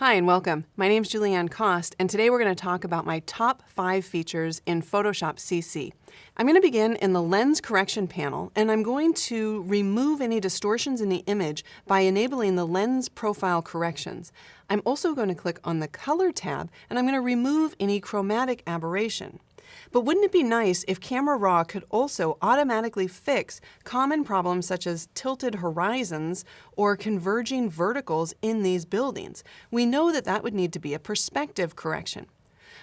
Hi and welcome. My name is Julieanne Kost, and today we're going to talk about my top 5 features in Photoshop CC. I'm going to begin in the lens correction panel, and I'm going to remove any distortions in the image by enabling the lens profile corrections. I'm also going to click on the color tab, and I'm going to remove any chromatic aberration. But wouldn't it be nice if Camera Raw could also automatically fix common problems such as tilted horizons or converging verticals in these buildings? We know that that would need to be a perspective correction.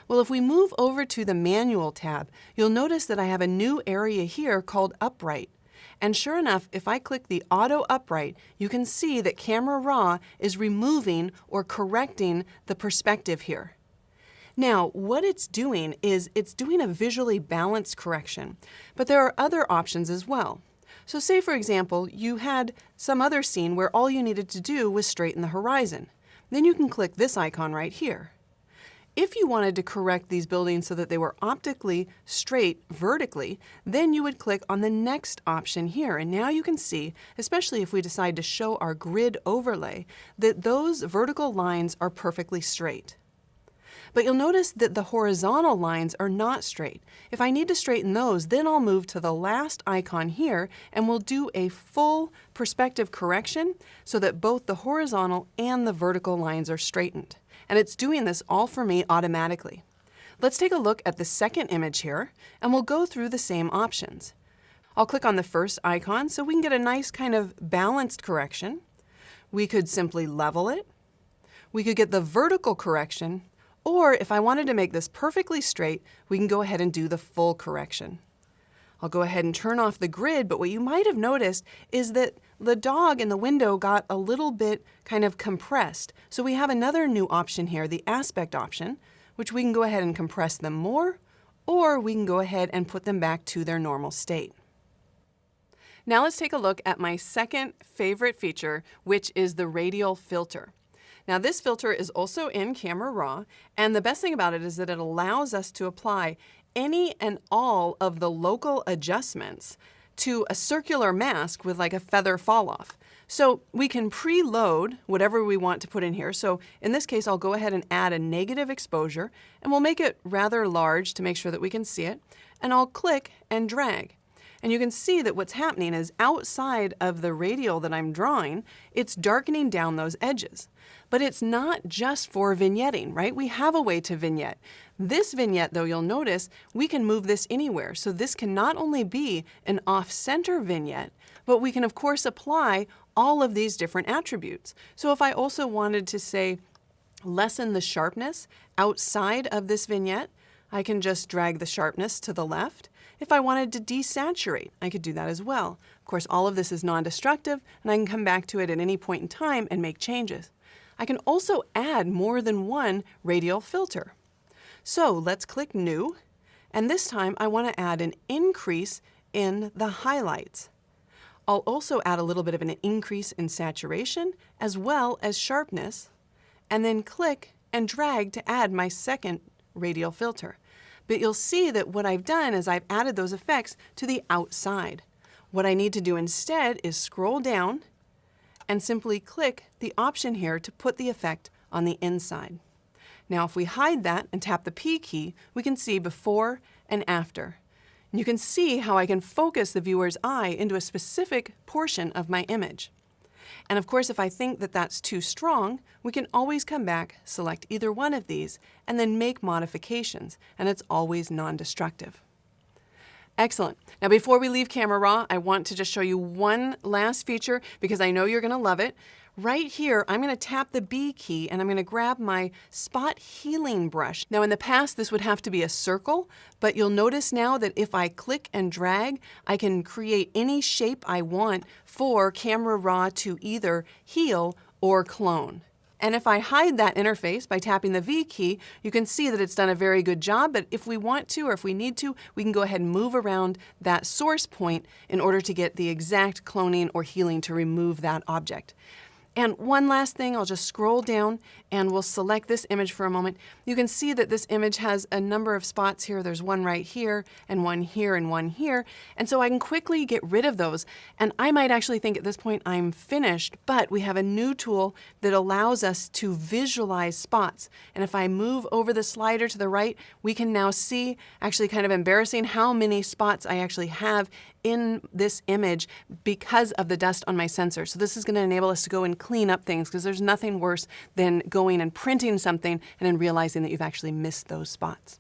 Well, if we move over to the Manual tab, you'll notice that I have a new area here called Upright. And sure enough, if I click the Auto Upright, you can see that Camera Raw is removing or correcting the perspective here. Now, what it's doing is it's doing a visually balanced correction, but there are other options as well. So say, for example, you had some other scene where all you needed to do was straighten the horizon. Then you can click this icon right here. If you wanted to correct these buildings so that they were optically straight vertically, then you would click on the next option here. And now you can see, especially if we decide to show our grid overlay, that those vertical lines are perfectly straight. But you'll notice that the horizontal lines are not straight. If I need to straighten those, then I'll move to the last icon here and we'll do a full perspective correction so that both the horizontal and the vertical lines are straightened. And it's doing this all for me automatically. Let's take a look at the second image here and we'll go through the same options. I'll click on the first icon so we can get a nice kind of balanced correction. We could simply level it. We could get the vertical correction. Or if I wanted to make this perfectly straight, we can go ahead and do the full correction. I'll go ahead and turn off the grid, but what you might have noticed is that the dog in the window got a little bit kind of compressed. So we have another new option here, the aspect option, which we can go ahead and compress them more, or we can go ahead and put them back to their normal state. Now let's take a look at my second favorite feature, which is the Radial Filter. Now this filter is also in Camera Raw, and the best thing about it is that it allows us to apply any and all of the local adjustments to a circular mask with like a feather fall off. So we can preload whatever we want to put in here. So in this case, I'll go ahead and add a negative exposure, and we'll make it rather large to make sure that we can see it, and I'll click and drag. And you can see that what's happening is outside of the radial that I'm drawing, it's darkening down those edges. But it's not just for vignetting, right? We have a way to vignette. This vignette, though, you'll notice, we can move this anywhere. So this can not only be an off-center vignette, but we can, of course, apply all of these different attributes. So if I also wanted to, say, lessen the sharpness outside of this vignette, I can just drag the sharpness to the left. If I wanted to desaturate, I could do that as well. Of course, all of this is non-destructive, and I can come back to it at any point in time and make changes. I can also add more than one radial filter. So let's click New, and this time I want to add an increase in the highlights. I'll also add a little bit of an increase in saturation as well as sharpness, and then click and drag to add my second radial filter. But you'll see that what I've done is I've added those effects to the outside. What I need to do instead is scroll down and simply click the option here to put the effect on the inside. Now if we hide that and tap the P key, we can see before and after. And you can see how I can focus the viewer's eye into a specific portion of my image. And of course, if I think that that's too strong, we can always come back, select either one of these, and then make modifications, and it's always non-destructive. Excellent. Now before we leave Camera Raw, I want to just show you one last feature because I know you're going to love it. Right here, I'm going to tap the B key and I'm going to grab my spot healing brush. Now in the past, this would have to be a circle, but you'll notice now that if I click and drag, I can create any shape I want for Camera Raw to either heal or clone. And if I hide that interface by tapping the V key, you can see that it's done a very good job, but if we want to or if we need to, we can go ahead and move around that source point in order to get the exact cloning or healing to remove that object. And one last thing, I'll just scroll down and we'll select this image for a moment. You can see that this image has a number of spots here. There's one right here and one here and one here. And so I can quickly get rid of those. And I might actually think at this point I'm finished, but we have a new tool that allows us to visualize spots. And if I move over the slider to the right, we can now see, actually kind of embarrassing, how many spots I actually have in this image because of the dust on my sensor. So this is going to enable us to go and clean up things, because there's nothing worse than going and printing something and then realizing that you've actually missed those spots.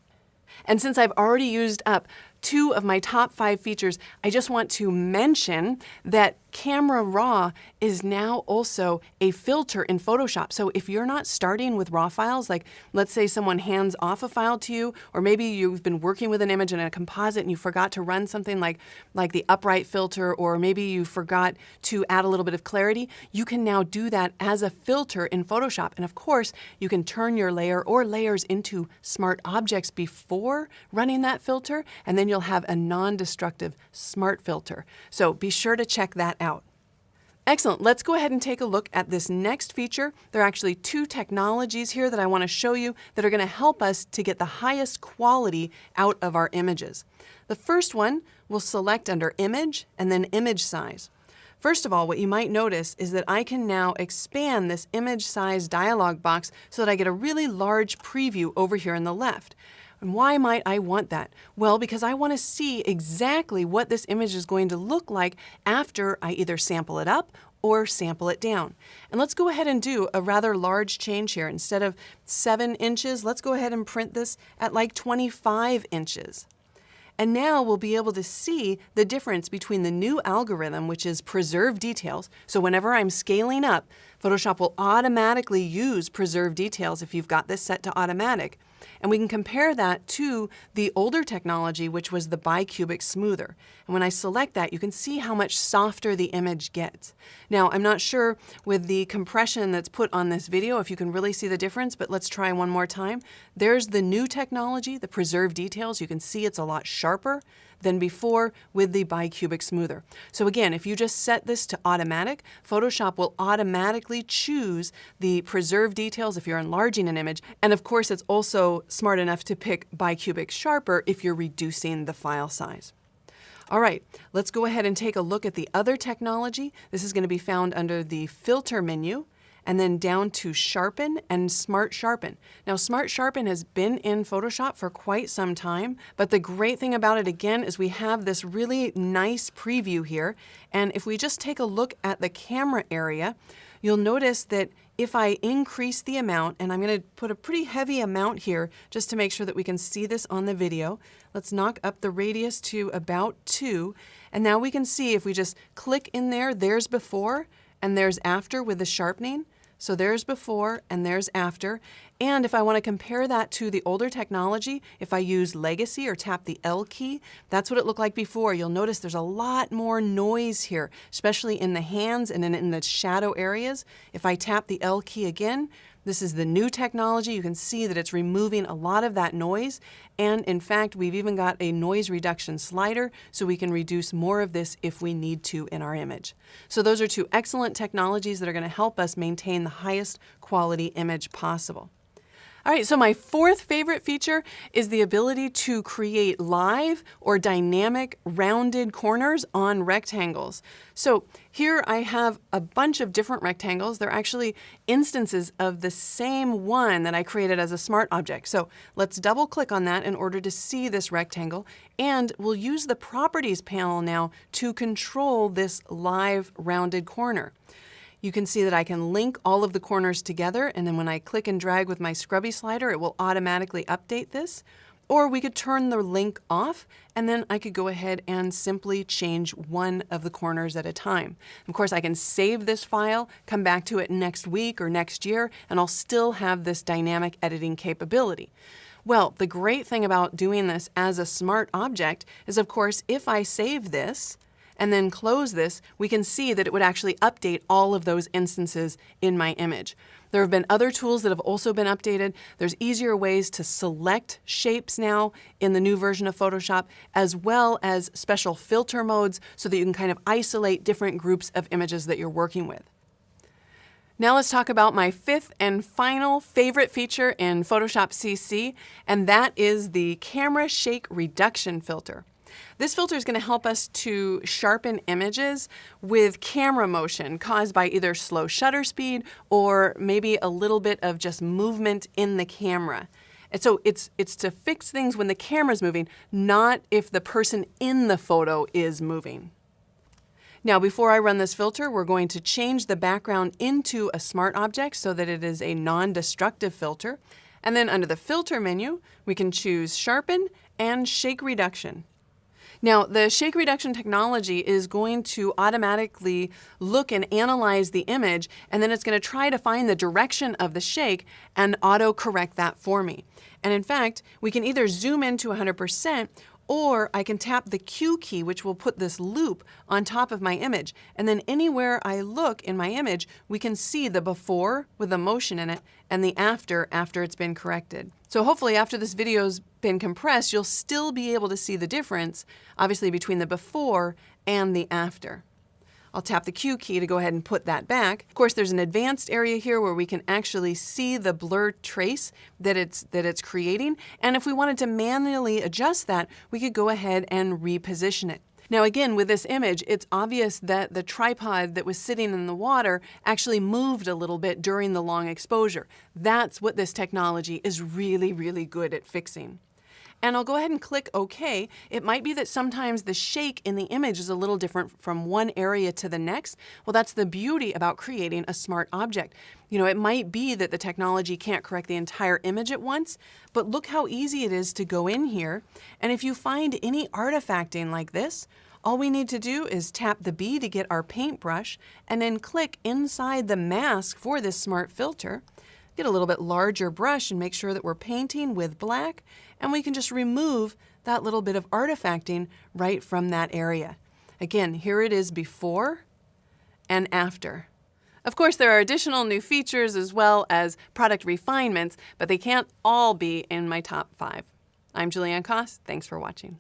And since I've already used up 2 of my top 5 features, I just want to mention that Camera Raw is now also a filter in Photoshop. So if you're not starting with raw files, like let's say someone hands off a file to you, or maybe you've been working with an image in a composite and you forgot to run something like the upright filter, or maybe you forgot to add a little bit of clarity, you can now do that as a filter in Photoshop. And of course, you can turn your layer or layers into smart objects before running that filter, and then you'll have a non-destructive smart filter. So be sure to check that out. Excellent. Let's go ahead and take a look at this next feature. There are actually 2 technologies here that I want to show you that are going to help us to get the highest quality out of our images. The first one, we'll select under Image and then Image Size. First of all, what you might notice is that I can now expand this image size dialog box so that I get a really large preview over here on the left. And why might I want that? Well, because I want to see exactly what this image is going to look like after I either sample it up or sample it down. And let's go ahead and do a rather large change here. Instead of 7 inches, let's go ahead and print this at like 25 inches. And now we'll be able to see the difference between the new algorithm, which is preserve details. So whenever I'm scaling up, Photoshop will automatically use preserve details if you've got this set to automatic. And we can compare that to the older technology, which was the bicubic smoother. And when I select that, you can see how much softer the image gets. Now, I'm not sure with the compression that's put on this video if you can really see the difference, but let's try one more time. There's the new technology, the preserve details. You can see it's a lot sharper than before with the bicubic smoother. So again, if you just set this to automatic, Photoshop will automatically choose the preserve details if you're enlarging an image. And of course, it's also smart enough to pick bicubic sharper if you're reducing the file size. All right, let's go ahead and take a look at the other technology. This is going to be found under the Filter menu, and then down to Sharpen and Smart Sharpen. Now, Smart Sharpen has been in Photoshop for quite some time, but the great thing about it again is we have this really nice preview here. And if we just take a look at the camera area, you'll notice that if I increase the amount, and I'm going to put a pretty heavy amount here just to make sure that we can see this on the video. Let's knock up the radius to about 2. And now we can see if we just click in there, there's before and there's after with the sharpening. So there's before and there's after. And if I want to compare that to the older technology, if I use Legacy or tap the L key, that's what it looked like before. You'll notice there's a lot more noise here, especially in the hands and in the shadow areas. If I tap the L key again, this is the new technology. You can see that it's removing a lot of that noise. And in fact, we've even got a noise reduction slider so we can reduce more of this if we need to in our image. So those are 2 excellent technologies that are going to help us maintain the highest quality image possible. All right, so my 4th favorite feature is the ability to create live or dynamic rounded corners on rectangles. So here I have a bunch of different rectangles. They're actually instances of the same one that I created as a smart object. So let's double click on that in order to see this rectangle. And we'll use the Properties panel now to control this live rounded corner. You can see that I can link all of the corners together, and then when I click and drag with my scrubby slider, it will automatically update this. Or we could turn the link off, and then I could go ahead and simply change one of the corners at a time. Of course, I can save this file, come back to it next week or next year, and I'll still have this dynamic editing capability. Well, the great thing about doing this as a smart object is, of course, if I save this, and then close this, we can see that it would actually update all of those instances in my image. There have been other tools that have also been updated. There's easier ways to select shapes now in the new version of Photoshop, as well as special filter modes so that you can kind of isolate different groups of images that you're working with. Now let's talk about my fifth and final favorite feature in Photoshop CC, and that is the Camera Shake Reduction Filter. This filter is going to help us to sharpen images with camera motion caused by either slow shutter speed or maybe a little bit of just movement in the camera. And so it's to fix things when the camera's moving, not if the person in the photo is moving. Now, before I run this filter, we're going to change the background into a smart object so that it is a non-destructive filter. And then under the filter menu, we can choose Sharpen and Shake Reduction. Now, the shake reduction technology is going to automatically look and analyze the image, and then it's going to try to find the direction of the shake and auto-correct that for me. And in fact, we can either zoom into 100%, or I can tap the Q key, which will put this loop on top of my image. And then anywhere I look in my image, we can see the before with the motion in it and the after it's been corrected. So hopefully after this video's been compressed, you'll still be able to see the difference, obviously, between the before and the after. I'll tap the Q key to go ahead and put that back. Of course, there's an advanced area here where we can actually see the blur trace that it's creating. And if we wanted to manually adjust that, we could go ahead and reposition it. Now again, with this image, it's obvious that the tripod that was sitting in the water actually moved a little bit during the long exposure. That's what this technology is really, really good at fixing. And I'll go ahead and click OK. It might be that sometimes the shake in the image is a little different from one area to the next. Well, that's the beauty about creating a smart object. You know, it might be that the technology can't correct the entire image at once, but look how easy it is to go in here. And if you find any artifacting like this, all we need to do is tap the B to get our paintbrush and then click inside the mask for this smart filter. Get a little bit larger brush and make sure that we're painting with black, and we can just remove that little bit of artifacting right from that area. Again, here it is before and after. Of course, there are additional new features as well as product refinements, but they can't all be in my top 5. I'm Julieanne Kost. Thanks for watching.